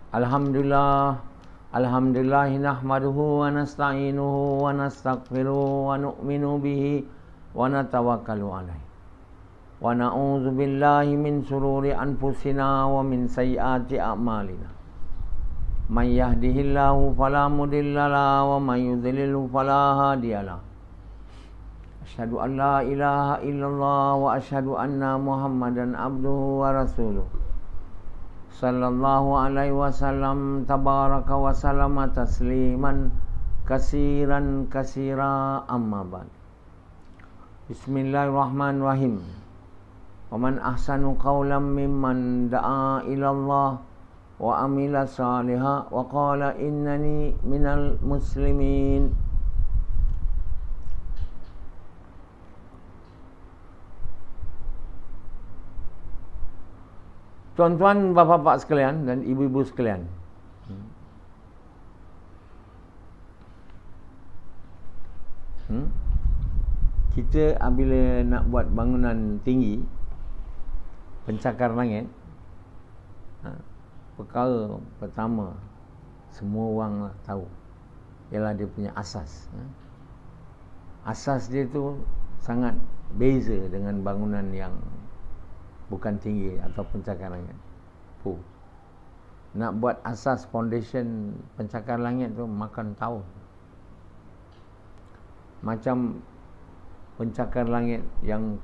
Alhamdulillah, alhamdulillah nahmaduhu wa nasta'inuhu wa nastaghfiruhu wa nu'minu bihi wa natawakkalu alaihi. Wa na'udzu billahi min shururi anfusina wa min sayyiati a'malina. May yahdihillahu fala mudilla lahu wa may yudlilhu fala hadiyalah. Asyhadu an la ilaha illallah wa asyhadu anna Muhammadan abduhu wa rasuluh. Sallallahu alaihi wasallam tabaraka wa sallama tasliman kasiran kasira amma ba'd. Bismillahirrahmanirrahim. Wa man ahsanu qawlan mimman da'a ila Allah wa amila salihan wa qala innani minal muslimin. Tuan-tuan, bapa-bapa sekalian dan ibu-ibu sekalian, kita apabila nak buat bangunan tinggi, pencakar langit, perkara pertama semua orang tahu ialah dia punya asas. Asas dia tu sangat beza dengan bangunan yang bukan tinggi atau pencakar langit. Nak buat asas foundation pencakar langit tu makan tahun. Macam pencakar langit yang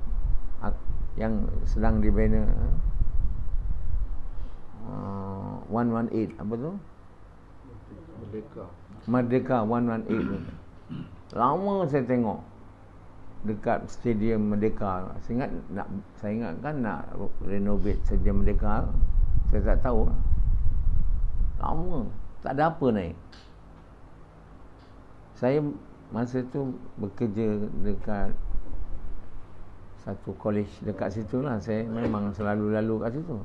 sedang dibina 118, apa tu? Merdeka 118 tu. Lama saya tengok dekat Stadium Merdeka. Saya ingatkan nak renovate Stadium Merdeka. Saya tak tahu. Lama tak ada apa naik. Saya masa tu bekerja dekat satu college dekat situ lah. Saya memang selalu lalu kat situ.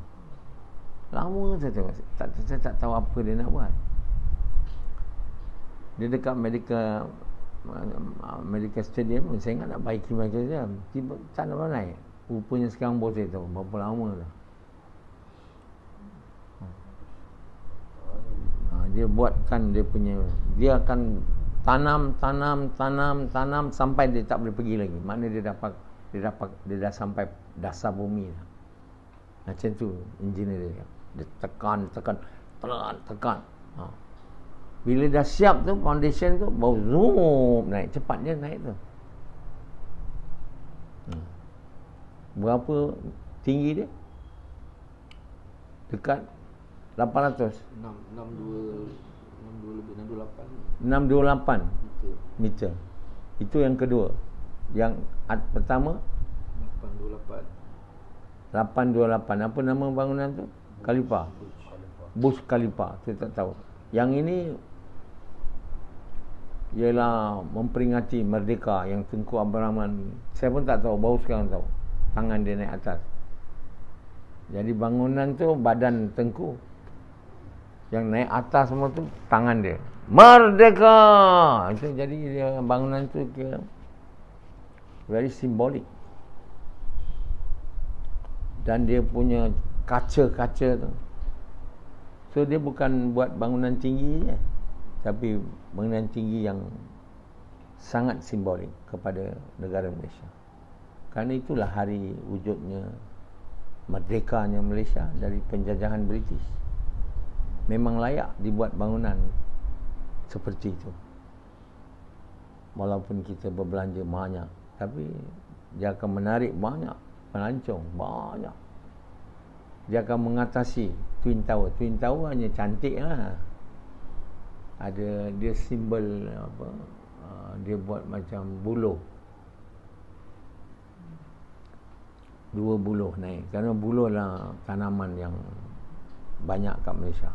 Lama saya tengok. Saya tak tahu apa dia nak buat. Dia dekat Medical Stadium. Saya ingat nak baiki macam dia. Tiba tak nak naik. Rupanya sekarang bos saya tahu berapa lama dah. Dia buatkan dia punya, dia akan tanam sampai dia tak boleh pergi lagi. Maknanya dia dah sampai dasar bumi dah. Macam tu engineer dia tekan. Bila dah siap tu, foundation tu baru zoom naik. Cepat je naik tu. Berapa tinggi dia? Dekat 800. 628 meter. Itu yang kedua. Yang pertama 828. Apa nama bangunan tu? Khalifa. Burj Khalifa. Saya tak tahu. Yang ini ialah memperingati merdeka yang Tunku Abdul Rahman. Saya pun tak tahu, baru sekarang tahu. Tangan dia naik atas. Jadi bangunan tu badan Tengku. Yang naik atas semua tu tangan dia. Merdeka. Itu jadi dia, bangunan tu kira very symbolic. Dan dia punya kaca-kaca tu. So dia bukan buat bangunan tinggi je, tapi bangunan tinggi yang sangat simbolik kepada negara Malaysia. Kerana itulah hari wujudnya merdekanya Malaysia dari penjajahan British. Memang layak dibuat bangunan seperti itu. Walaupun kita berbelanja banyak, tapi dia akan menarik banyak pelancong, banyak. Dia akan mengatasi Twin Tower. Twin Tower hanya cantik lah. Ada dia simbol apa? Dia buat macam buluh. 2 buluh naik. Kerana buluh lah tanaman yang banyak kat Malaysia.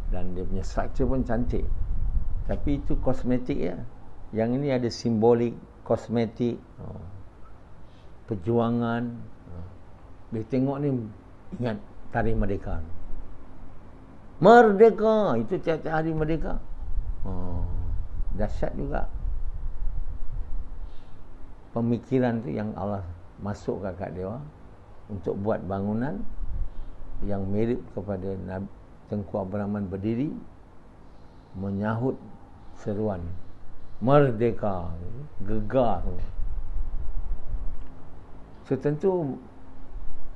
Dan dia punya structure pun cantik. Tapi itu kosmetik ya. Yang ini ada simbolik, kosmetik, perjuangan. Bila tengok ni ingat Tarikh Merdeka. Merdeka, itu tiap-tiap hari merdeka. Dahsyat juga. Pemikiran tu yang Allah masukkan kat dia untuk buat bangunan yang mirip kepada Tengku Abdul Rahman berdiri menyahut seruan merdeka, gegar. So tentu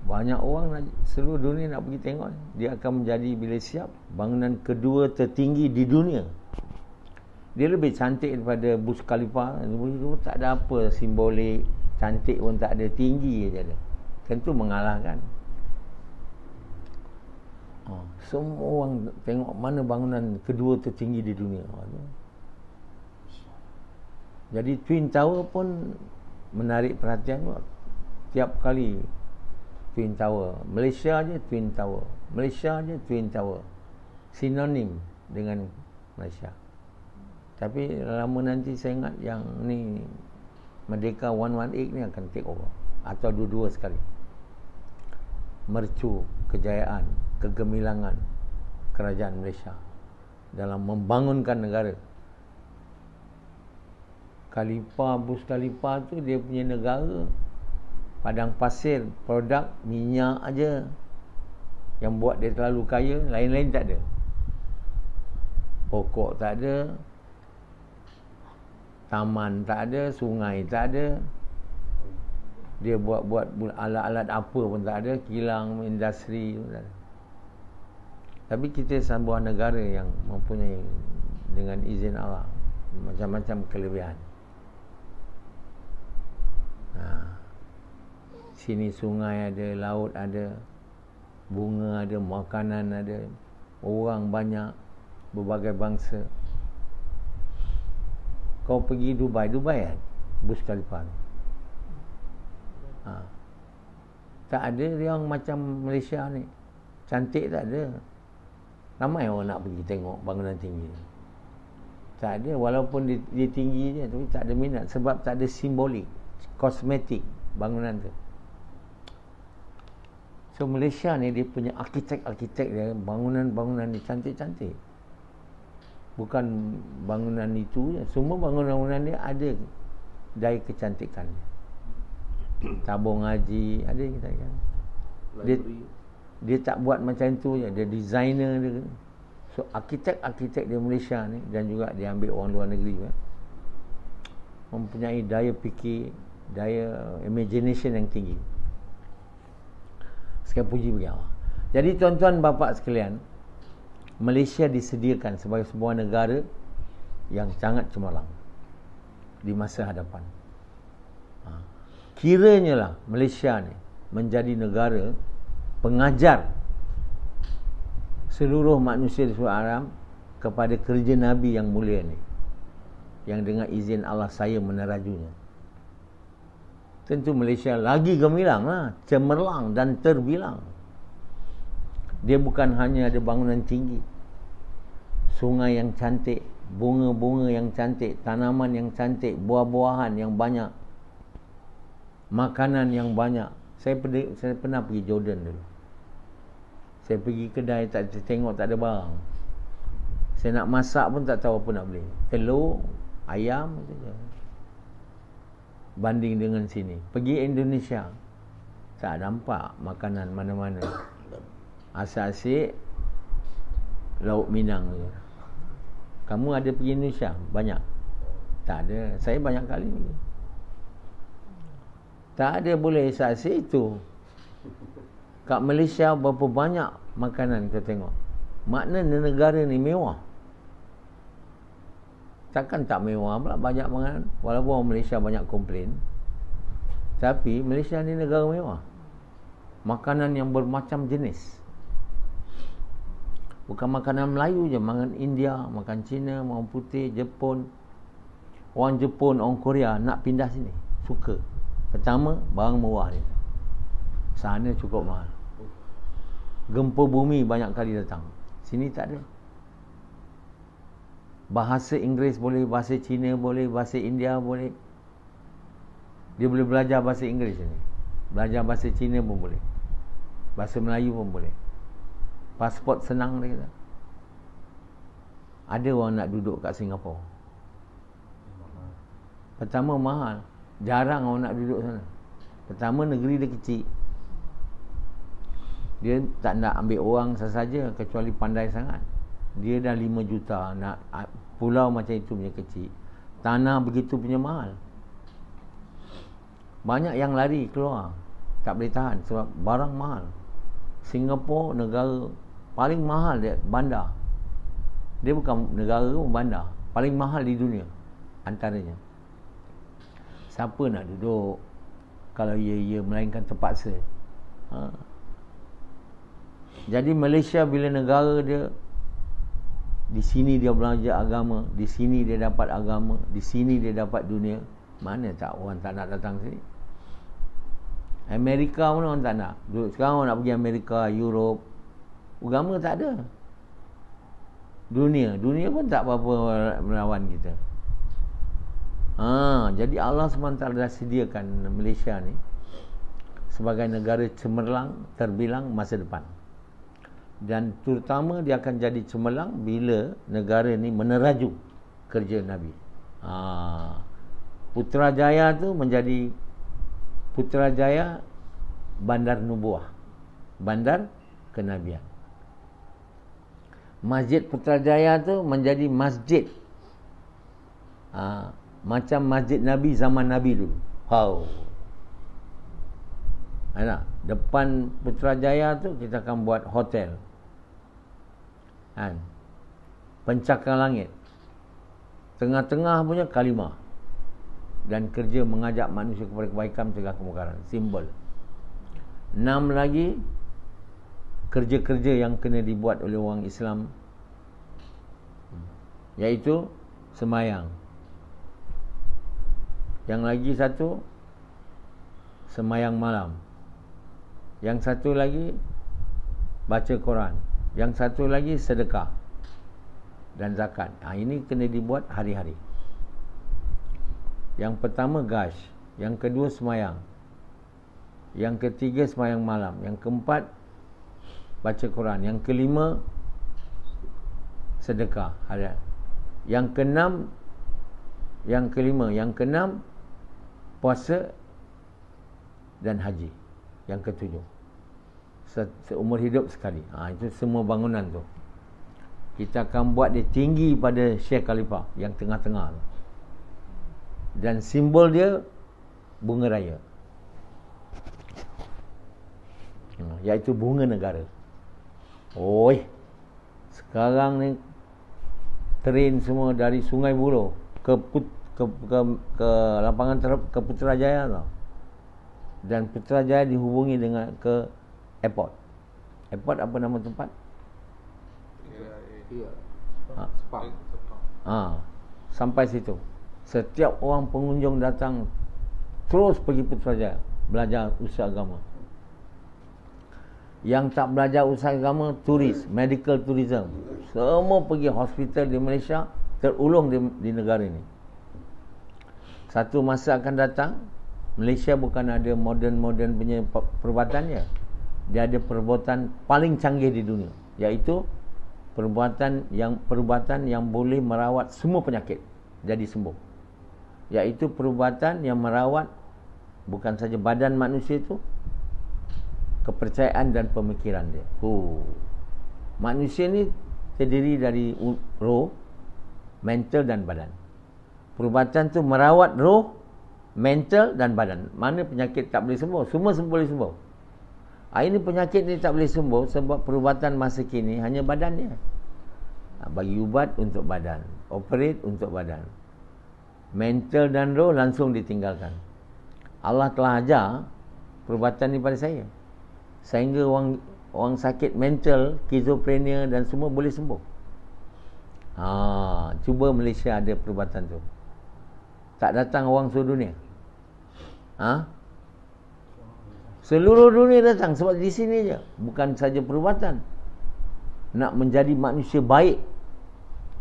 banyak orang seluruh dunia nak pergi tengok. Dia akan menjadi, bila siap, bangunan kedua tertinggi di dunia. Dia lebih cantik daripada Burj Khalifa. Tak ada apa simbolik, cantik pun tak ada, tinggi je ada. Tentu mengalahkan. Semua orang tengok mana bangunan kedua tertinggi di dunia. Jadi Twin Tower pun menarik perhatian. Tiap kali Twin Tower, Malaysia je Twin Tower, Malaysia je Twin Tower, sinonim dengan Malaysia. Tapi lama nanti saya ingat yang ni Merdeka 118 ni akan take over, atau dua-dua sekali. Mercu kejayaan, kegemilangan kerajaan Malaysia dalam membangunkan negara. Khalifah, Burj Khalifa tu dia punya negara padang pasir, produk minyak aja yang buat dia terlalu kaya. Lain-lain tak ada. Pokok tak ada, taman tak ada, sungai tak ada. Dia buat alat-alat apa pun tak ada, kilang, industri pun tak ada. Tapi kita sebuah negara yang mempunyai, dengan izin Allah, macam-macam kelebihan. Sini sungai ada, laut ada, bunga ada, makanan ada, orang banyak, berbagai bangsa. Kau pergi Dubai kan? Burj Khalifa. Tak ada yang macam Malaysia ni. Cantik tak ada. Ramai orang nak pergi tengok bangunan tinggi. Tak ada, walaupun dia tinggi je, tapi tak ada minat. Sebab tak ada simbolik, kosmetik bangunan tu. So Malaysia ni dia punya arkitek dia, bangunan-bangunan ni cantik-cantik. Bukan bangunan itu je, semua bangunan-bangunan dia ada daya kecantikan. Tabung Haji ada, kita kan. Dia tak buat macam tu je, dia designer dia. So arkitek-arkitek di Malaysia ni, dan juga dia ambil orang luar negeri kan, mempunyai daya fikir, daya imagination yang tinggi. Sekali puji bagi Allah. Jadi tuan-tuan bapa sekalian, Malaysia disediakan sebagai sebuah negara yang sangat cemerlang di masa hadapan. Kiranya lah Malaysia ni menjadi negara pengajar seluruh manusia di seluruh alam kepada kerja Nabi yang mulia ni, yang dengan izin Allah saya menerajunya. Tentu Malaysia lagi gemilang lah, cemerlang dan terbilang. Dia bukan hanya ada bangunan tinggi, sungai yang cantik, bunga-bunga yang cantik, tanaman yang cantik, buah-buahan yang banyak, makanan yang banyak. Saya pernah pergi Jordan dulu. Saya pergi kedai, tak tengok, tak ada barang. Saya nak masak pun tak tahu apa nak beli. Telur, ayam saja. Banding dengan sini. Pergi Indonesia, tak nampak makanan mana-mana. Asyik lauk Minang je. Kamu ada pergi Indonesia? Banyak? Tak ada. Saya banyak kali ni. Tak ada boleh saksi itu. Kat Malaysia berapa banyak makanan kita tengok. Maknanya negara ni mewah. Takkan tak mewah pula, banyak makanan. Walaupun orang Malaysia banyak komplain, tapi Malaysia ni negara mewah. Makanan yang bermacam jenis. Bukan makanan Melayu je, makan India, makan Cina, makan putih, Jepun. Orang Jepun, orang Korea nak pindah sini, suka. Pertama, barang murah ni. Sana cukup mahal. Gempa bumi banyak kali datang. Sini tak ada. Bahasa Inggeris boleh, bahasa Cina boleh, bahasa India boleh. Dia boleh belajar bahasa Inggeris ni. Belajar bahasa Cina pun boleh. Bahasa Melayu pun boleh. Pasport senang dia kata. Ada orang nak duduk kat Singapura. Pertama mahal. Jarang orang nak duduk sana. Pertama negeri dia kecil. Dia tak nak ambil orang sasaja kecuali pandai sangat. Dia dah 5 juta nak pulau macam itu punya kecil. Tanah begitu punya mahal. Banyak yang lari keluar, tak boleh tahan sebab barang mahal. Singapura negara paling mahal dia, bandar. Dia bukan negara pun, bandar paling mahal di dunia antaranya. Siapa nak duduk kalau ia melainkan terpaksa. Jadi Malaysia bila negara dia, di sini dia belajar agama, di sini dia dapat agama, di sini dia dapat dunia, mana tak orang tak nak datang sini. Amerika pun orang tak nak. Sekarang orang nak pergi Amerika, Europe, agama tak ada. Dunia pun tak apa-apa melawan kita. Jadi Allah SWT dah sediakan Malaysia ni sebagai negara cemerlang, terbilang masa depan. Dan terutama dia akan jadi cemerlang bila negara ni meneraju kerja Nabi. Putrajaya tu menjadi Putrajaya bandar nubuah, bandar kenabian. Masjid Putrajaya tu menjadi masjid macam masjid Nabi zaman Nabi dulu. Depan Putrajaya tu kita akan buat hotel, pencakar langit, tengah-tengah punya kalimah, dan kerja mengajak manusia kepada kebaikan, mencegah kemungkaran, simbol. 6 lagi kerja-kerja yang kena dibuat oleh orang Islam, iaitu semayang. Yang lagi satu semayang malam. Yang satu lagi baca Quran. Yang satu lagi sedekah dan zakat. Ini kena dibuat hari-hari. Yang pertama gash, yang kedua semayang, yang ketiga semayang malam, yang keempat baca Quran, yang kelima sedekah. Yang keenam, yang kelima, yang keenam puasa dan haji. Yang ketujuh seumur hidup sekali. Itu semua bangunan tu kita akan buat dia tinggi pada Syekh Khalifah yang tengah-tengah tu. Dan simbol dia bunga raya, iaitu bunga negara. Sekarang ni train semua dari Sungai Buloh ke lapangan ke Putrajaya tau. Dan Putrajaya dihubungi dengan ke airport. Airport apa nama tempat? Sepang. Sampai situ. Setiap orang pengunjung datang terus pergi Putrajaya belajar usaha agama. Yang tak belajar usaha agama, turis, medical tourism, semua pergi hospital di Malaysia, terulung di negara ini. Satu masa akan datang, Malaysia bukan ada moden-moden punya perbuatannya. Dia ada perbuatan paling canggih di dunia, iaitu perbuatan yang boleh merawat semua penyakit jadi sembuh. Iaitu perbuatan yang merawat bukan saja badan manusia itu, kepercayaan dan pemikiran dia. Manusia ni terdiri dari roh, mental dan badan. Perubatan tu merawat roh, mental dan badan. Mana penyakit tak boleh sembuh? Semua boleh sembuh. Ini penyakit ni tak boleh sembuh sebab perubatan masa kini hanya badan dia. Bagi ubat untuk badan, operate untuk badan. Mental dan roh langsung ditinggalkan. Allah telah ajar perubatan ni pada saya, sehingga orang sakit mental, schizophrenia dan semua boleh sembuh. Cuba Malaysia ada perubatan tu. Tak datang orang seluruh dunia. Seluruh dunia datang sebab di sini je. Bukan saja perubatan, nak menjadi manusia baik,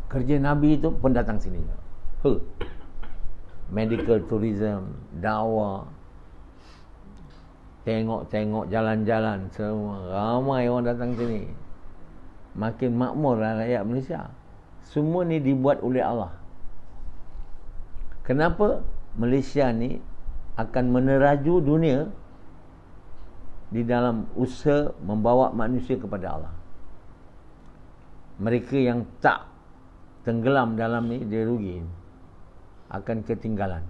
kerja Nabi itu pun datang sini je. Medical tourism, dakwah, tengok jalan-jalan semua. Ramai orang datang sini. Makin makmurlah rakyat Malaysia. Semua ni dibuat oleh Allah. Kenapa Malaysia ni akan meneraju dunia di dalam usaha membawa manusia kepada Allah. Mereka yang tak tenggelam dalam ni, dia rugi, akan ketinggalan.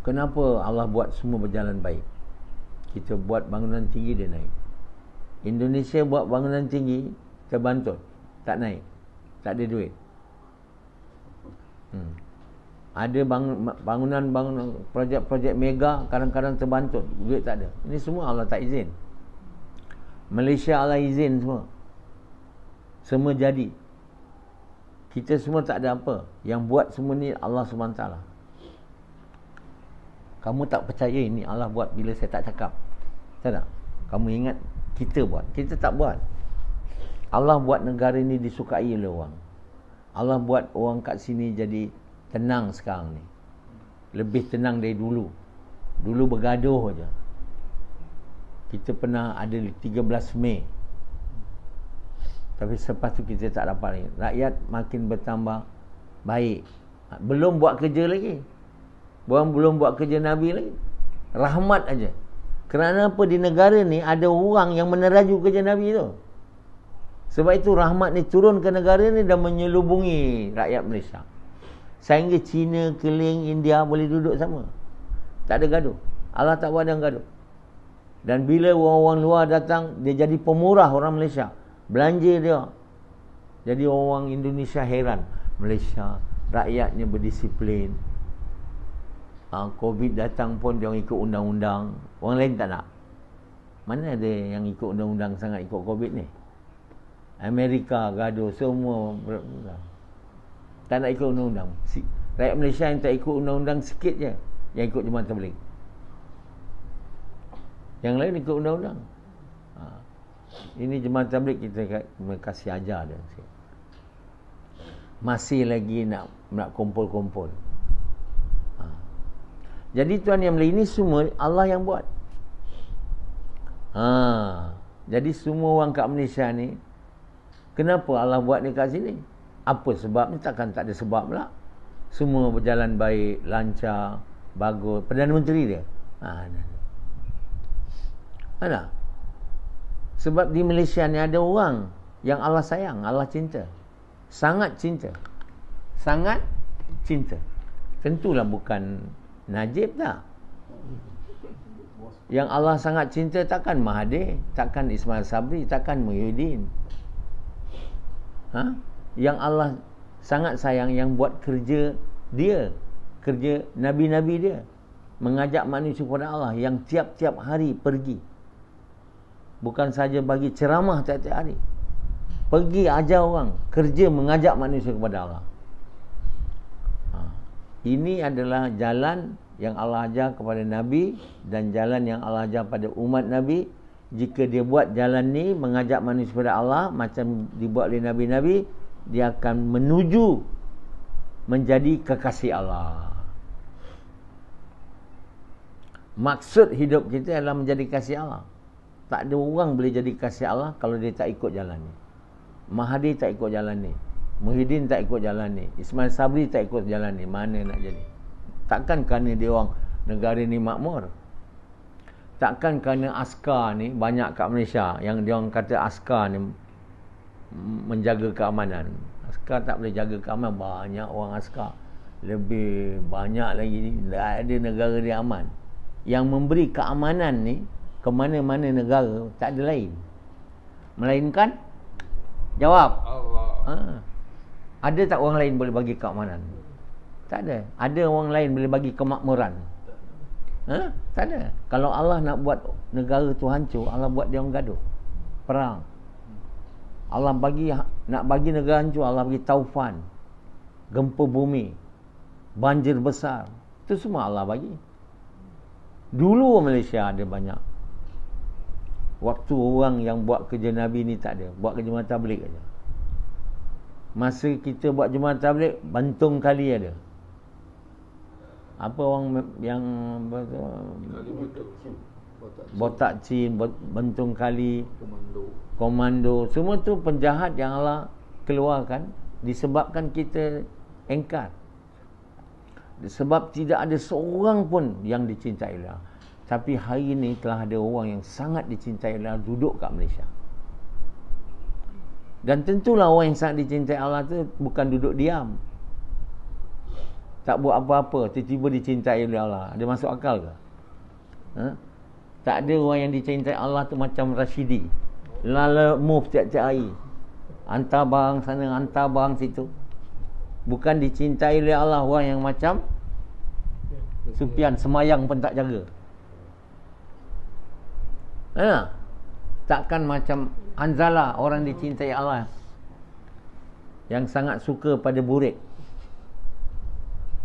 Kenapa Allah buat semua berjalan baik? Kita buat bangunan tinggi, dia naik. Indonesia buat bangunan tinggi, terbantut, tak naik, tak ada duit. Ada bangunan projek-projek mega, kadang-kadang terbantut, duit tak ada. Ini semua Allah tak izin. Malaysia Allah izin semua. Semua jadi. Kita semua tak ada apa. Yang buat semua ni Allah SWT. Kamu tak percaya ini Allah buat bila saya tak cakap. Tak tak? Kamu ingat kita buat. Kita tak buat. Allah buat negara ni disukai oleh orang. Allah buat orang kat sini jadi tenang sekarang ni. Lebih tenang dari dulu. Dulu bergaduh je. Kita pernah ada 13 Mei. Tapi selepas tu kita tak dapat lagi. Rakyat makin bertambah baik. Belum buat kerja lagi. Belum buat kerja Nabi lagi. Rahmat aja. Kerana apa? Di negara ni ada orang yang meneraju kerja Nabi tu. Sebab itu rahmat ni turun ke negara ni dan menyelubungi rakyat Malaysia. Sehingga Cina, Keling, India boleh duduk sama. Tak ada gaduh. Allah tak buat ada gaduh. Dan bila orang-orang luar datang, dia jadi pemurah orang Malaysia. Belanja dia. Jadi orang Indonesia heran. Malaysia, rakyatnya berdisiplin. Covid datang pun dia ikut undang-undang. Orang lain tak nak. Mana ada yang ikut undang-undang sangat ikut Covid ni? Amerika gaduh, semua tak nak ikut undang-undang. Rakyat Malaysia yang tak ikut undang-undang sikit je yang ikut Jemaah Tabligh. Yang lain ikut undang-undang. Ini Jemaah Tabligh kita kasih ajar dia sikit. Masih lagi nak kumpul-kumpul. Jadi tuan yang mulia, ini semua Allah yang buat. Jadi semua orang kat Malaysia ni, kenapa Allah buat ni kat sini? Apa sebab ni? Takkan tak ada sebab pula. Semua berjalan baik, lancar, bagus. Perdana Menteri dia. Ada. Sebab di Malaysia ni ada orang yang Allah sayang, Allah cinta. Sangat cinta. Sangat cinta. Tentulah bukan Najib tak. Yang Allah sangat cinta takkan Mahathir, takkan Ismail Sabri, takkan Muhyiddin. Yang Allah sangat sayang yang buat kerja dia, kerja Nabi-Nabi dia, mengajak manusia kepada Allah, yang tiap-tiap hari pergi. Bukan saja bagi ceramah tiap-tiap hari, pergi ajar orang, kerja mengajak manusia kepada Allah. Ini adalah jalan yang Allah ajar kepada Nabi dan jalan yang Allah ajar pada umat Nabi. Jika dia buat jalan ni, mengajak manusia kepada Allah macam dibuat oleh Nabi-Nabi, dia akan menuju menjadi kekasih Allah. Maksud hidup kita adalah menjadi kasih Allah. Tak ada orang boleh jadi kasih Allah kalau dia tak ikut jalan ni. Mahathir tak ikut jalan ni, Muhyiddin tak ikut jalan ni, Ismail Sabri tak ikut jalan ni. Mana nak jadi? Takkan kerana dia orang negara ni makmur. Takkan kerana askar ni banyak kat Malaysia, yang dia orang kata askar ni menjaga keamanan. Askar tak boleh jaga keamanan. Banyak orang askar, lebih banyak lagi. Tak ada negara dia aman. Yang memberi keamanan ni ke mana-mana negara tak ada lain, melainkan jawab Allah. Ada tak orang lain boleh bagi keamanan? Tak ada. Ada orang lain boleh bagi kemakmuran? Tak ada. Kalau Allah nak buat negara tu hancur, Allah buat dia orang gaduh, perang. Allah nak bagi negara hancur, Allah bagi taufan, gempa bumi, banjir besar. Itu semua Allah bagi. Dulu Malaysia ada banyak. Waktu orang yang buat kerja Nabi ni tak ada, buat kerja Jemaah Tabligh aja. Masa kita buat Jemaah Tabligh, Bantung Kali ada. Apa orang yang Botak Chin, Bantung Kali, Komando, semua tu penjahat yang Allah keluarkan disebabkan kita engkar. Sebab tidak ada seorang pun yang dicintai Allah. Tapi hari ini telah ada orang yang sangat dicintai Allah duduk kat Malaysia. Dan tentulah orang yang sangat dicintai Allah tu bukan duduk diam, tak buat apa-apa, tiba-tiba dicintai oleh Allah. Ada masuk akal ke? Tak ada orang yang dicintai Allah tu macam Rashidi, lala move tiap-tiap hari, hantar barang sana, hantar barang situ. Bukan dicintai oleh Allah orang yang macam Sufyan, semayang pun tak jaga. Takkan macam Hanzalah, orang dicintai Allah, yang sangat suka pada burik.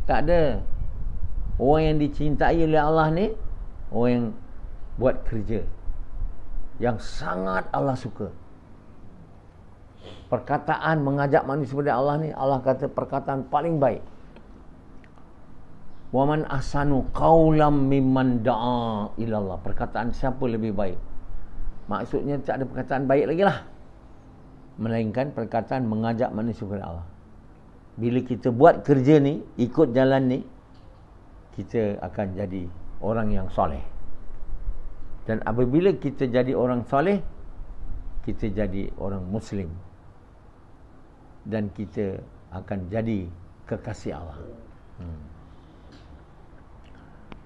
Tak ada. Orang yang dicintai oleh Allah ni orang yang buat kerja yang sangat Allah suka. Perkataan mengajak manusia kepada Allah ni, Allah kata perkataan paling baik. Wa man ahsanu qawlam mimman da'a ilallah. Perkataan siapa lebih baik? Maksudnya tak ada perkataan baik lagi lah, melainkan perkataan mengajak manusia kepada Allah. Bila kita buat kerja ni, ikut jalan ni, kita akan jadi orang yang soleh. Dan apabila kita jadi orang soleh, kita jadi orang Muslim, dan kita akan jadi kekasih Allah.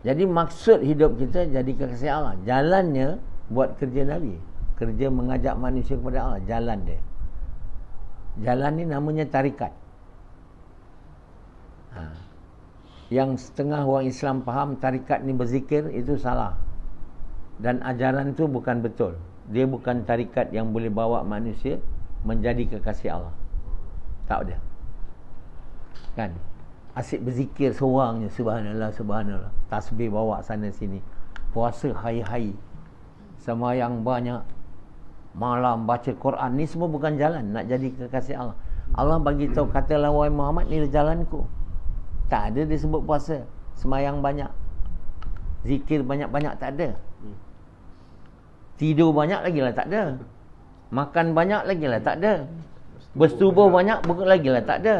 Jadi maksud hidup kita jadi kekasih Allah. Jalannya buat kerja Nabi, kerja mengajak manusia kepada Allah. Jalan dia, jalan ni namanya tarikat. Yang setengah orang Islam faham tarikat ni berzikir, itu salah. Dan ajaran tu bukan betul. Dia bukan tarikat yang boleh bawa manusia menjadi kekasih Allah. Tak ada. Kan? Asyik berzikir seorang je, subhanallah, subhanallah. Tasbih bawa sana sini. Puasa hari-hari. Sembahyang banyak. Malam baca Quran. Ni semua bukan jalan nak jadi kekasih Allah. Allah bagi tahu, katalah wahai Muhammad, ni jalanku. Tak ada dia sebut puasa, sembahyang banyak, zikir banyak-banyak, tak ada. Tidur banyak lagi lah, tak ada. Makan banyak lagi lah, tak ada. Bersetubuh banyak lagi lah, tak ada.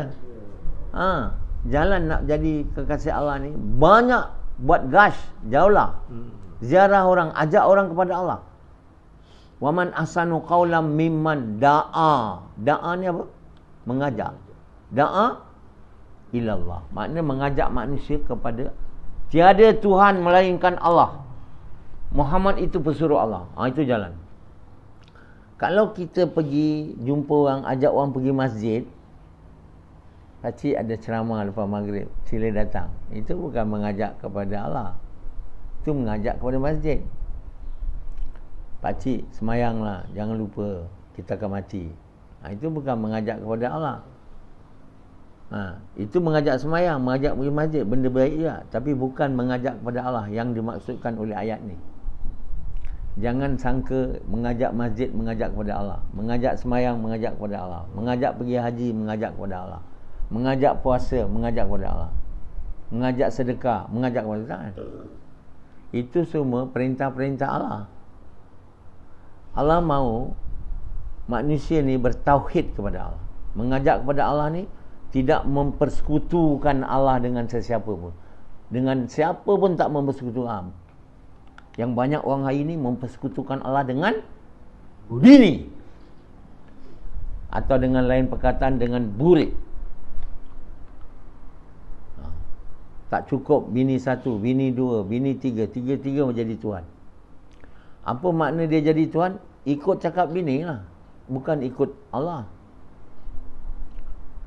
Jalan nak jadi kekasih Allah ni banyak. Buat gash, jauhlah. Ziarah orang, ajak orang kepada Allah. Waman ahsanu qawlam mimman da'a. Da'a ni apa? Mengajak. Da'a ilallah, maknanya mengajak manusia kepada tiada Tuhan melainkan Allah. Muhammad itu pesuruh Allah. Itu jalan. Kalau kita pergi jumpa orang, ajak orang pergi masjid, pakcik ada ceramah lepas maghrib, sila datang. Itu bukan mengajak kepada Allah, itu mengajak kepada masjid. Pakcik semayanglah, jangan lupa kita akan mati. Itu bukan mengajak kepada Allah. Itu mengajak semayang, mengajak pergi masjid, benda baik juga, tapi bukan mengajak kepada Allah yang dimaksudkan oleh ayat ni. Jangan sangka mengajak masjid mengajak kepada Allah, mengajak semayang mengajak kepada Allah, mengajak pergi haji mengajak kepada Allah, mengajak puasa mengajak kepada Allah, mengajak sedekah mengajak kepada Allah. Itu semua perintah-perintah Allah. Allah mahu manusia ni bertauhid kepada Allah. Mengajak kepada Allah ni tidak mempersekutukan Allah dengan sesiapa pun. Dengan siapa pun tak mempersekutukan. Yang banyak orang hari ini mempersekutukan Allah dengan bini, atau dengan lain perkataan dengan burik. Tak cukup bini satu, bini dua, bini tiga, tiga-tiga menjadi Tuhan. Apa makna dia jadi Tuhan? Ikut cakap bini lah, bukan ikut Allah.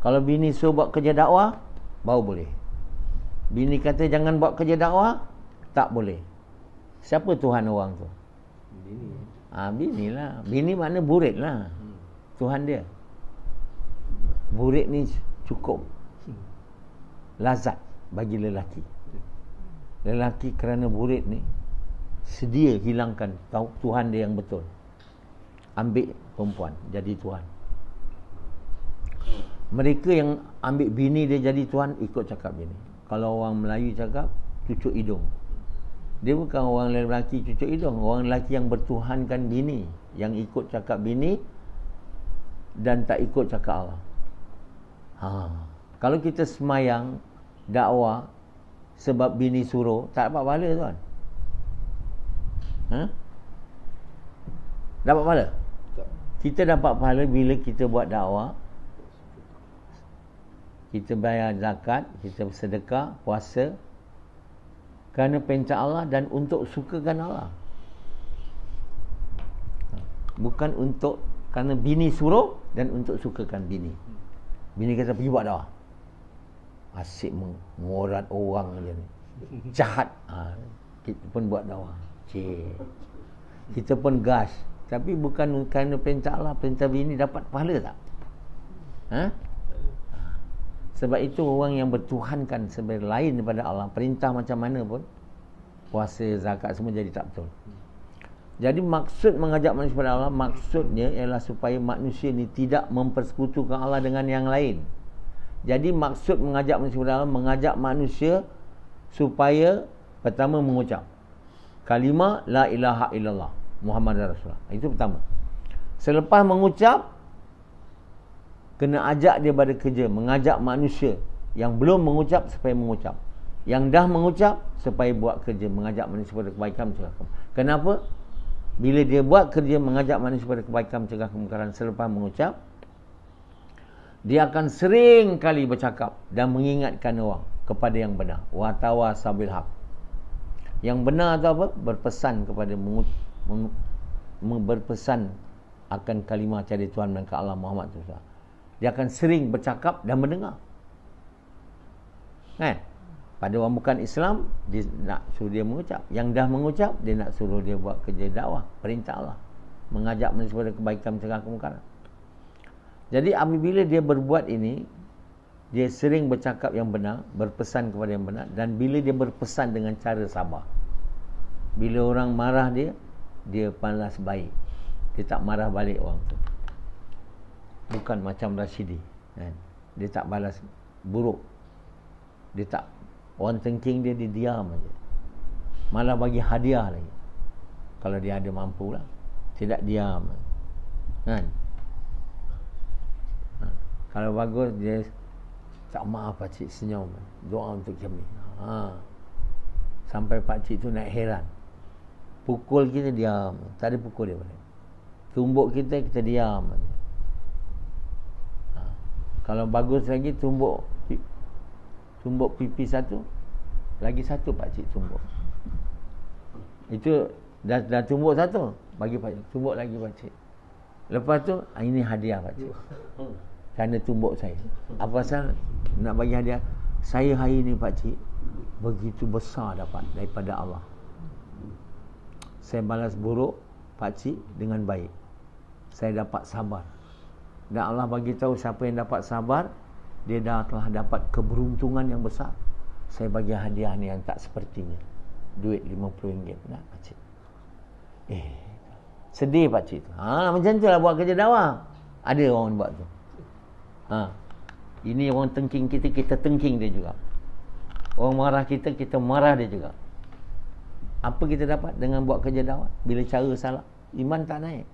Kalau bini suruh buat kerja dakwah, baru boleh. Bini kata jangan buat kerja dakwah, tak boleh. Siapa Tuhan orang tu? Bini. Bini lah. Bini makna burit lah. Tuhan dia. Burit ni cukup lazat bagi lelaki. Lelaki kerana burit ni sedia hilangkan Tuhan dia yang betul. Ambil perempuan jadi Tuhan. Mereka yang ambil bini dia jadi Tuhan, ikut cakap bini. Kalau orang Melayu cakap, cucuk hidung. Dia bukan orang lelaki cucuk hidung. Orang lelaki yang bertuhankan bini, yang ikut cakap bini dan tak ikut cakap Allah. Kalau kita semayang, dakwah sebab bini suruh, tak dapat pahala tuan. Dapat pahala? Kita dapat pahala bila kita buat dakwah, kita bayar zakat, kita sedekah, puasa kerana perintah Allah dan untuk sukakan Allah. Bukan untuk kerana bini suruh dan untuk sukakan bini. Bini kata pergi buat dakwah. Asyik mengorat orang je ni. Jahat. Kita pun buat dakwah. Kita pun gas. Tapi bukan kerana perintah Allah, perintah bini dapat pahala tak? Sebab itu orang yang bertuhankan sebagai lain daripada Allah, perintah macam mana pun, puasa, zakat semua jadi tak betul. Jadi maksud mengajak manusia kepada Allah, maksudnya ialah supaya manusia ni tidak mempersekutukan Allah dengan yang lain. Jadi maksud mengajak manusia kepada Allah, mengajak manusia supaya pertama mengucap kalimah la ilaha illallah Muhammad Rasulullah. Itu pertama. Selepas mengucap, kena ajak dia pada kerja, mengajak manusia yang belum mengucap supaya mengucap, yang dah mengucap supaya buat kerja, mengajak manusia pada kebaikan, mencegah kemungkaran. Kenapa? Bila dia buat kerja mengajak manusia pada kebaikan, mencegah kemungkaran selepas mengucap, dia akan sering kali bercakap dan mengingatkan orang kepada yang benar. Wa tawasabil haq. Yang benar tu apa? Berpesan kepada berpesan akan kalimah cari Tuhan dan ke Allah Muhammad SAW. Dia akan sering bercakap dan mendengar. Kan? Pada orang bukan Islam, dia nak suruh dia mengucap. Yang dah mengucap, dia nak suruh dia buat kerja dakwah, perintah Allah, mengajak manusia kepada kebaikan, mencegah kemungkaran. Jadi apabila dia berbuat ini, dia sering bercakap yang benar, berpesan kepada yang benar, dan bila dia berpesan dengan cara sabar. Bila orang marah dia balas baik. Dia tak marah balik orang tu. Bukan macam Rashidi, kan? Dia tak balas buruk. Dia tak, orang tengking dia diam aja. Malah bagi hadiah lagi. Kalau dia ada mampu lah. Tidak diam, kan? Kalau bagus, dia tak, maaf pakcik, senyum, doa untuk kami. Sampai pakcik tu nak heran. Pukul kita diam, tak ada pukul dia balik. Tumbuk kita diam. Kalau bagus lagi, tumbuk pipi satu, lagi satu pakcik tumbuk. Itu dah tumbuk satu, bagi pakcik, tumbuk lagi pakcik. Lepas tu, ini hadiah pakcik, kerana tumbuk saya. Apa pasal nak bagi hadiah? Saya hari ni pakcik begitu besar dapat daripada Allah. Saya balas buruk pakcik dengan baik. Saya dapat sabar. Dan Allah bagi tahu siapa yang dapat sabar, dia dah telah dapat keberuntungan yang besar. Saya bagi hadiah ni yang tak sepertinya. Duit RM50. Nak pakcik? Sedih pakcik tu. Macam tu lah buat kerja dakwah. Ada orang buat tu. Ini orang tengking kita tengking dia juga. Orang marah kita marah dia juga. Apa kita dapat dengan buat kerja dakwah? Bila cara salah, iman tak naik.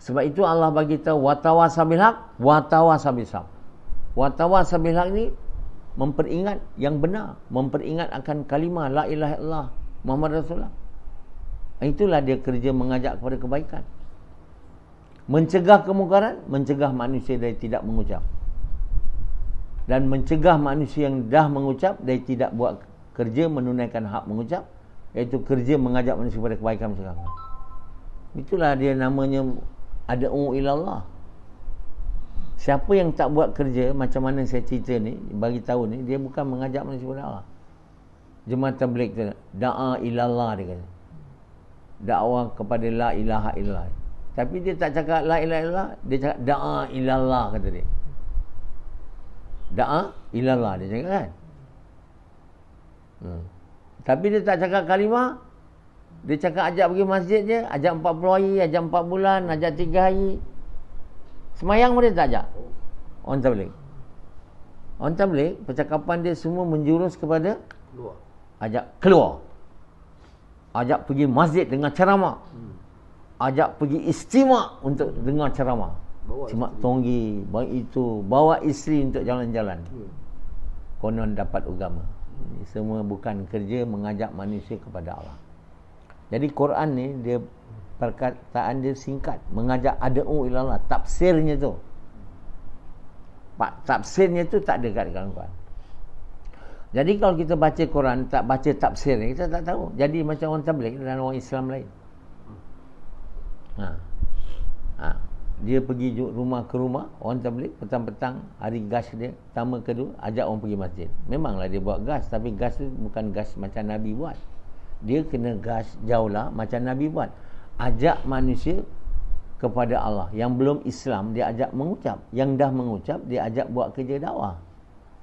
Sebab itu Allah bagi tahu watawasabil haq, watawasabil sabr. Watawasabil haq ni memperingat yang benar, memperingat akan kalimah la ilaha illallah Muhammad Rasulullah. Itulah dia kerja mengajak kepada kebaikan. Mencegah kemungkaran, mencegah manusia dari tidak mengucap. Dan mencegah manusia yang dah mengucap dari tidak buat kerja menunaikan hak mengucap, iaitu kerja mengajak manusia kepada kebaikan, mencegah. Itulah dia namanya ad'u ilallah. Siapa yang tak buat kerja macam mana saya cerita ni, bagi tahu ni, dia bukan mengajak manusia kepada Allah. Jemaah tabligh tu da'a ilallah, dia kata. Dakwah kepada la ilaha illallah. Tapi dia tak cakap la ilaha illallah, dia cakap da'a ilallah, kata dia. Da'a ilallah dia cakap, kan? Tapi dia tak cakap kalimah. Dia cakap ajak pergi masjid je, ajak 40 hari, ajak 4 bulan, ajak 3 hari. Semayang pun dia tak ajak. Orang tabligh. Orang tabligh, percakapan dia semua menjurus kepada ajak keluar. Ajak pergi masjid dengan ceramah. Ajak pergi istimak untuk dengar ceramah. Cuma tonggi, baik itu, bawa isteri untuk jalan-jalan. Konon dapat agama. Ini semua bukan kerja mengajak manusia kepada Allah. Jadi Quran ni dia perkataan dia singkat, mengajak ad'u ilallah. Tafsirnya tu, tafsirnya tu tak ada kat dalam Quran. Jadi kalau kita baca Quran tak baca tafsir ni, kita tak tahu. Jadi macam orang tabligh dan orang Islam lain. Dia pergi rumah ke rumah orang tabligh, petang-petang hari gas dia pertama kedua ajak orang pergi masjid. Memanglah dia buat gas, tapi gas tu bukan gas macam Nabi buat. Dia kena gas jauhlah macam Nabi buat. Ajak manusia kepada Allah. Yang belum Islam dia ajak mengucap, yang dah mengucap dia ajak buat kerja dakwah,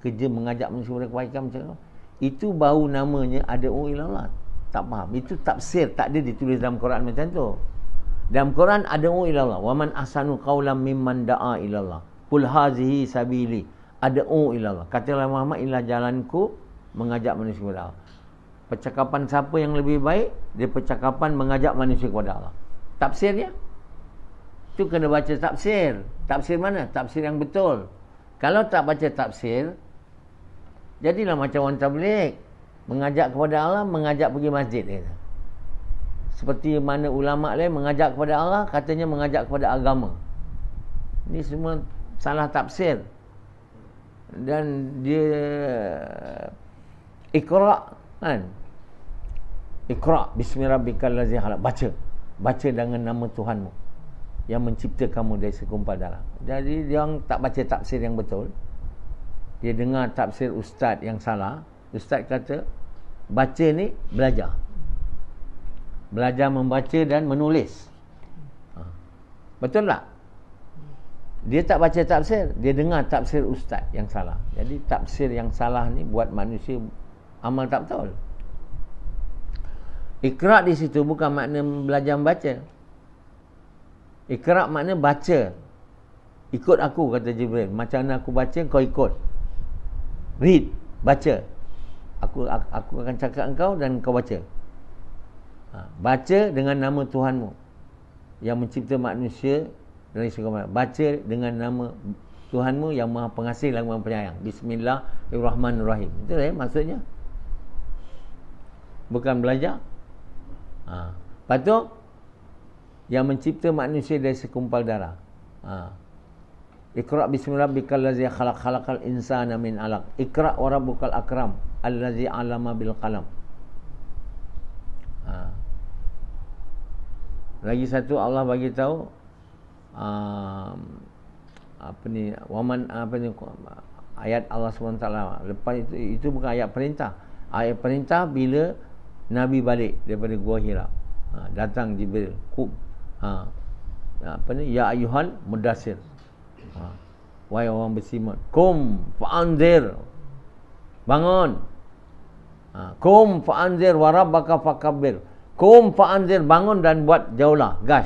kerja mengajak manusia kepada kebaikan macam tu. Itu baru namanya ad'u ilallah. Tak faham, itu tafsir, tak ada ditulis dalam Quran macam tu. Dalam Quran ad'u ilallah, wa man ahsanu qawlan mimman da'a ilallah, qul hazihi sabili ad'u ilallah. Katalah Muhammad, inilah jalanku mengajak manusia kepada Allah. Percakapan siapa yang lebih baik? Dia percakapan mengajak manusia kepada Allah. Tafsirnya tu kena baca tafsir. Tafsir mana? Tafsir yang betul. Kalau tak baca tafsir, jadilah macam orang tabligh, mengajak kepada Allah, mengajak pergi masjid dia. Seperti mana ulama lain mengajak kepada Allah, katanya mengajak kepada agama. Ini semua salah tafsir. Dan dia Iqra' kan? Iqra' bismi rabbikal ladzi khalaq. Baca dengan nama Tuhanmu yang mencipta kamu dari segumpal darah. Jadi dia orang tak baca tafsir yang betul. Dia dengar tafsir ustaz yang salah. Ustaz kata baca ni belajar membaca dan menulis. Betul tak? Dia tak baca tafsir, dia dengar tafsir ustaz yang salah. Jadi tafsir yang salah ni buat manusia amal tak betul. Iqra' di situ bukan makna belajar membaca. Iqra' makna baca. Ikut aku, kata Jibril. Macam mana aku baca, kau ikut. Read, baca. Aku akan cakap engkau dan kau baca. Baca dengan nama Tuhanmu yang mencipta manusia dari segala. Baca dengan nama Tuhanmu yang Maha Pengasih lagi Maha Penyayang. Bismillahirrahmanirrahim. Itu maksudnya. Bukan belajar. Lepas tu yang mencipta manusia dari sekumpal darah. Iqra' bismi rabbikal ladzi khalaq, khalaqal insana min 'alaq. Iqra' wa rabbukal akram allazi 'allama bil qalam. Lagi satu Allah bagi tahu ayat Allah SWT. Lepas itu bukan ayat perintah. Ayat perintah bila Nabi balik daripada Gua Hira. Datang Jibril. Ya ayyuhal mudassir. Wahai orang bersimut. Kum fa'anzir. Bangun. Kum fa'anzir wa rabbaka fakabbir. Kum fa'anzir, bangun dan buat jauhlah, gas.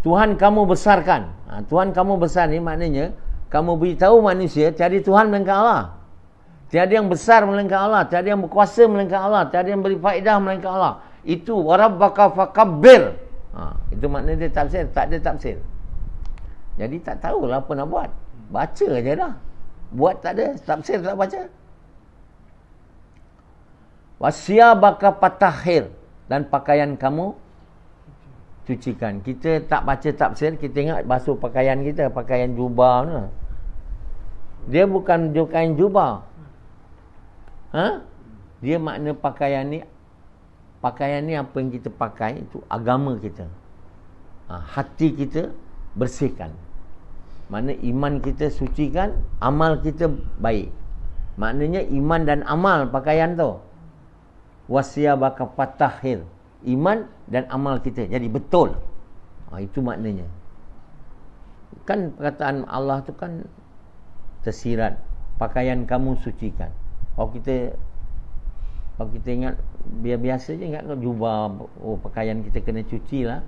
Tuhan kamu besarkan. Tuhan kamu besar ni maknanya kamu beritahu manusia tiada Tuhan melainkan Allah. Tiada yang besar melainkan Allah, tiada yang berkuasa melainkan Allah, tiada yang beri faedah melainkan Allah. Itu wa rabbaka fakabbir. Itu maknanya dia tafsir, tak ada tafsir. Jadi tak tahulah apa nak buat. Baca aja dah. Buat tak ada, tafsir tak baca. Wasiyabaka patahhir, dan pakaian kamu cucikan. Kita tak baca tafsir, kita ingat basuh pakaian kita, pakaian jubah ni. Dia bukan pakaian jubah. Dia makna pakaian ni apa yang kita pakai itu agama kita. Hati kita bersihkan. Makna iman kita sucikan, amal kita baik. Maknanya iman dan amal pakaian tu. Wasiyabaka patahhir, iman dan amal kita jadi betul. Itu maknanya. Kan perkataan Allah tu kan tersirat, pakaian kamu sucikan. Kalau kita ingat biasa je, ingat jubah, pakaian kita kena cuci lah.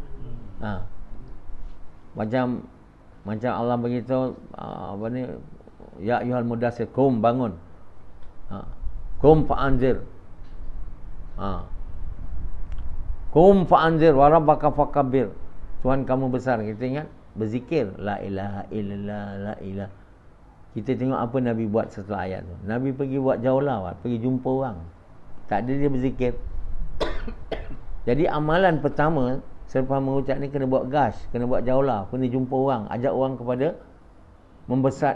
Macam Allah beritahu ya ayyuhal mudassir, kum, bangun. Kum fa'anzir. Kum fa'anzir wa rabbaka fakabbir. Tuhan kamu besar. Kita ingat berzikir la ilaha illallah, la ilaha. Kita tengok apa Nabi buat setelah ayat tu. Nabi pergi buat jaulah, pergi jumpa orang. Tak ada dia berzikir. Jadi amalan pertama selepas mengucap ni kena buat gas, kena buat jaulah, kena jumpa orang, ajak orang kepada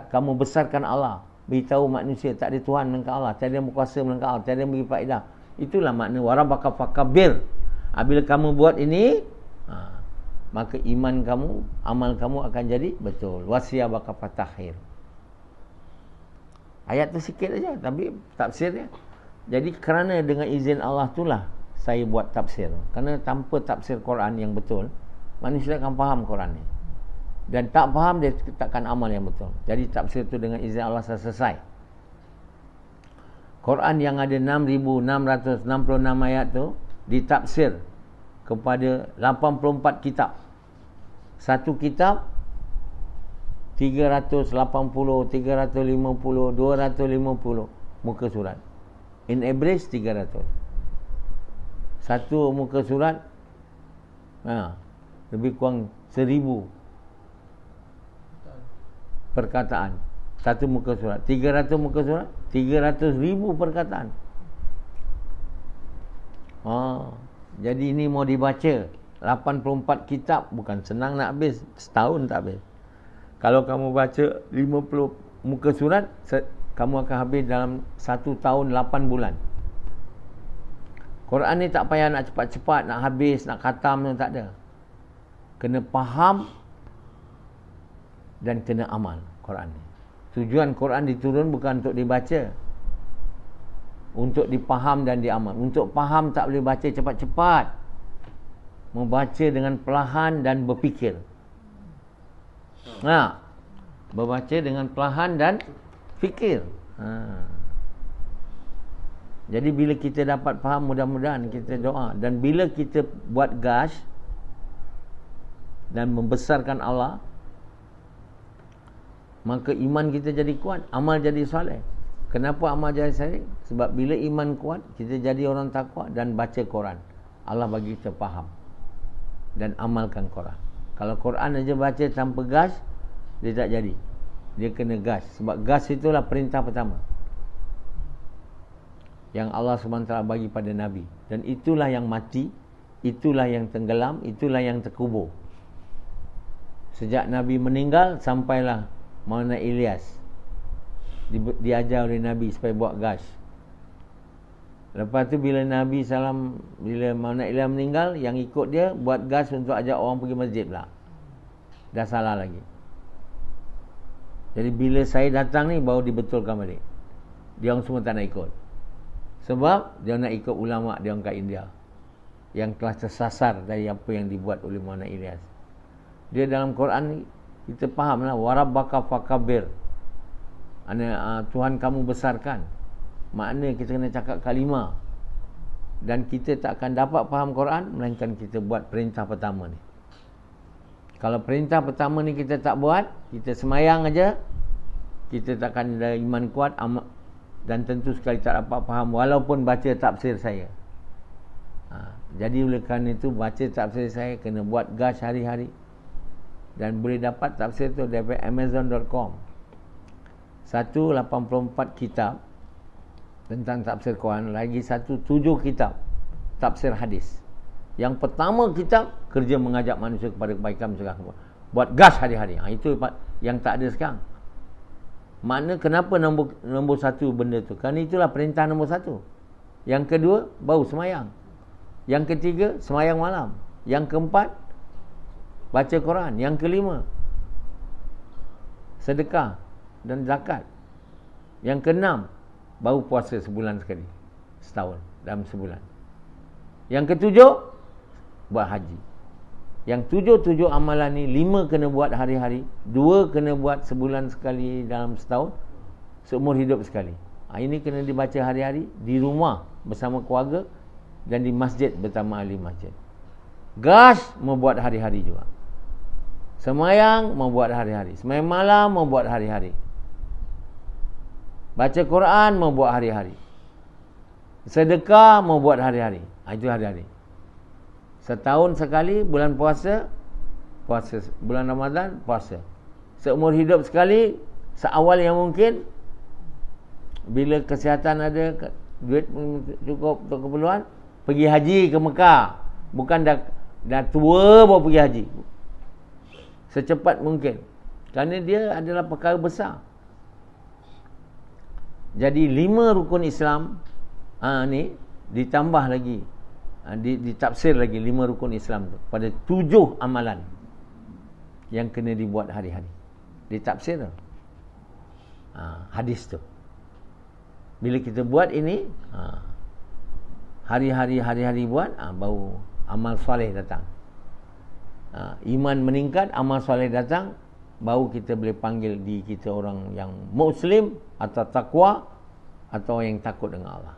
kamu besarkan Allah, beritahu manusia tak ada Tuhan melainkan Allah, tak ada yang berkuasa melainkan Allah, tak ada yang beri faedah. Itulah makna warabaka fakabir. Bila kamu buat ini, maka iman kamu, amal kamu akan jadi betul. Wasiyabaka fatahhir. Ayat tu sikit aja, tapi tafsirnya. Jadi kerana dengan izin Allah itulah saya buat tafsir. Kerana tanpa tafsir Quran yang betul, manusia akan faham Quran ni. Dan tak faham, dia takkan amal yang betul. Jadi tafsir tu dengan izin Allah selesai. Quran yang ada 6,666 ayat tu ditafsir kepada 84 kitab. Satu kitab 380, 350, 250 muka surat. In average 300. Satu muka surat lebih kurang 1000 perkataan. Satu muka surat. 300 muka surat, 300,000 perkataan. Jadi ini mau dibaca 84 kitab, bukan senang nak habis. Setahun tak habis. Kalau kamu baca 50 muka surat, kamu akan habis dalam 1 tahun 8 bulan. Quran ni tak payah nak cepat-cepat, nak habis, nak khatam, tak ada. Kena faham dan kena amal Quran ni. Tujuan Quran diturun bukan untuk dibaca, untuk dipaham dan diamal. Untuk faham tak boleh baca cepat-cepat. Membaca dengan perlahan dan berfikir. Berbaca dengan perlahan dan fikir. Jadi bila kita dapat faham, mudah-mudahan kita doa. Dan bila kita buat gas dan membesarkan Allah, maka iman kita jadi kuat, amal jadi soleh. Kenapa amal jadi soleh? Sebab bila iman kuat, kita jadi orang takwa dan baca Quran. Allah bagi kita faham dan amalkan Quran. Kalau Quran aja baca tanpa gas, dia tak jadi. Dia kena gas. Sebab gas itulah perintah pertama yang Allah SWT bagi pada Nabi. Dan itulah yang mati, itulah yang tenggelam, itulah yang terkubur. Sejak Nabi meninggal, sampailah Maulana Ilyas diajar oleh Nabi supaya buat gas. Lepas tu bila Nabi bila Maulana Ilyas meninggal, yang ikut dia buat gas untuk ajak orang pergi masjid pula. Dah salah lagi. Jadi bila saya datang ni, baru dibetulkan balik. Dia orang semua tak nak ikut. Sebab dia nak ikut ulama' dia orang kat India yang telah tersasar dari apa yang dibuat oleh Maulana Ilyas. Dia dalam Quran ni, kita fahamlah, warabbaka fakabir. Tuhan kamu besarkan. Makna kita kena cakap kalimah. Dan kita tak akan dapat faham Quran melainkan kita buat perintah pertama ni. Kalau perintah pertama ni kita tak buat, kita semayang aja, kita takkan ada iman kuat, dan tentu sekali tak dapat faham walaupun baca tafsir saya. Jadi oleh kerana itu, baca tafsir saya kena buat gas hari-hari. Dan boleh dapat tafsir tu daripada Amazon.com. 184 kitab tentang tafsir Quran. Lagi 7 kitab tafsir hadis. Yang pertama kitab, kerja mengajak manusia kepada kebaikan, buat gas hari-hari. Itu yang tak ada sekarang. Makna kenapa nombor 1 benda tu? Kerana itulah perintah nombor 1. Yang kedua, baru semayang. Yang ketiga, semayang malam. Yang keempat, baca Quran. Yang kelima, sedekah dan zakat. Yang keenam, baru puasa sebulan sekali, setahun, dalam sebulan. Yang ketujuh, buat haji. Yang 7 amalan ni, 5 kena buat hari-hari, 2 kena buat sebulan sekali dalam setahun, seumur hidup sekali. Ini kena dibaca hari-hari, di rumah bersama keluarga, dan di masjid bersama ahli masjid. Gas membuat hari-hari juga. Semayang membuat hari-hari. Semayang malam membuat hari-hari. Baca Quran membuat hari-hari. Sedekah membuat hari-hari. Itu hari-hari. Setahun sekali bulan puasa, bulan Ramadan, puasa. Seumur hidup sekali, seawal yang mungkin, bila kesihatan ada, duit cukup untuk keperluan, pergi haji ke Mekah. Bukan dah tua baru pergi haji. Secepat mungkin. Kerana dia adalah perkara besar. Jadi 5 rukun Islam ni ditambah lagi, ditafsir lagi 5 rukun Islam tu pada 7 amalan yang kena dibuat hari-hari. Ditafsir hadis tu. Bila kita buat ini, hari-hari buat, baru amal soleh datang. Iman meningkat, amal soleh datang, baru kita boleh panggil diri kita orang yang Muslim atau takwa atau yang takut dengan Allah.